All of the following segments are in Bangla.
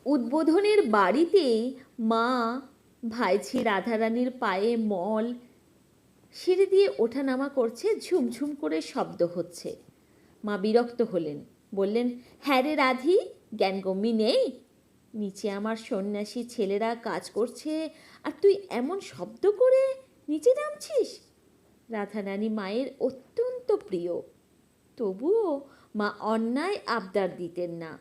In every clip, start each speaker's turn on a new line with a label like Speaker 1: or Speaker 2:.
Speaker 1: উদ্বোধনের বাড়িতে মা ভাইঝি রাধারানীর পায়ে মল সিঁড়ি দিয়ে ওঠানামা করছে, ঝুমঝুম করে শব্দ হচ্ছে। মা বিরক্ত হলেন, বললেন, হ্যাঁ রে রাধি, জ্ঞানগম্যি নেই? নিচে আমার সন্ন্যাসী ছেলেরা কাজ করছে আর তুই এমন শব্দ করে নিচে নামছিস? রাধারানী মায়ের অত্যন্ত প্রিয়, তবুও মা অন্যায় আবদার দিতেন না।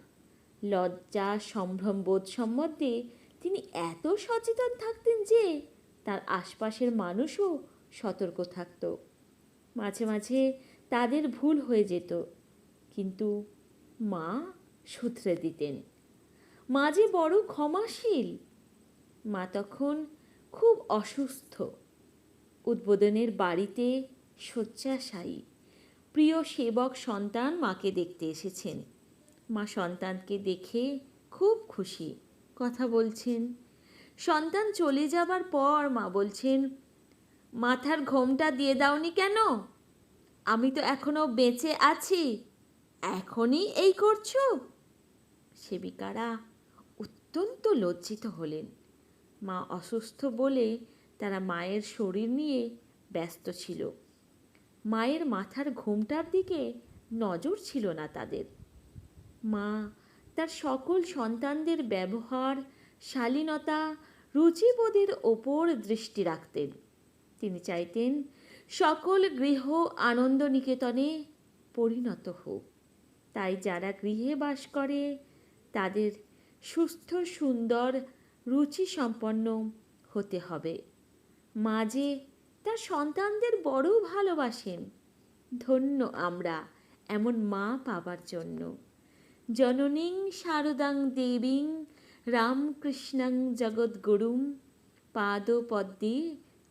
Speaker 1: লজ্জা সম্ভ্রমবোধ সম্বন্ধে তিনি এত সচেতন থাকতেন যে তার আশপাশের মানুষও সতর্ক থাকত। মাঝে মাঝে তাদের ভুল হয়ে যেত, কিন্তু মা শুধরে দিতেন। মা যে বড় ক্ষমাশীল। মা তখন খুব অসুস্থ, উদ্বোধনের বাড়িতে শয্যাশায়ী। প্রিয় সেবক সন্তান মাকে দেখতে এসেছেন। মা সন্তানকে দেখে খুব খুশি, কথা বলছেন। সন্তান চলে যাবার পর মা বলছেন, মাথার ঘোমটা দিয়ে দাওনি কেন? আমি তো এখনো বেঁচে আছি, এখনই এই করছো? সেবিকারা অত্যন্ত লজ্জিত হলেন। মা অসুস্থ বলে তারা মায়ের শরীর নিয়ে ব্যস্ত ছিল। মায়ের মাথার ঘোমটার দিকে নজর ছিল না তাদের। মা তার সকল সন্তানদের ব্যবহার, শালীনতা, রুচিবোধের ওপর দৃষ্টি রাখতেন। তিনি চাইতেন সকল গৃহ আনন্দ নিকেতনে পরিণত হোক। তাই যারা গৃহে বাস করে তাদের সুস্থ, সুন্দর, রুচিসম্পন্ন হতে হবে। মা যে তার সন্তানদের বড় ভালোবাসেন। ধন্য আমরা এমন মা পাবার জন্য। জননীং শারদাং দেবীং রামকৃষ্ণং জগদ্গুরুম পাদপদ্মে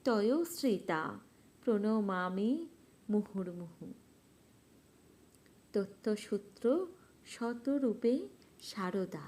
Speaker 1: তয়োশ্রিতা প্রণমামি মুহুর্মুহু। তথ্যসূত্র শতরূপে শারদা।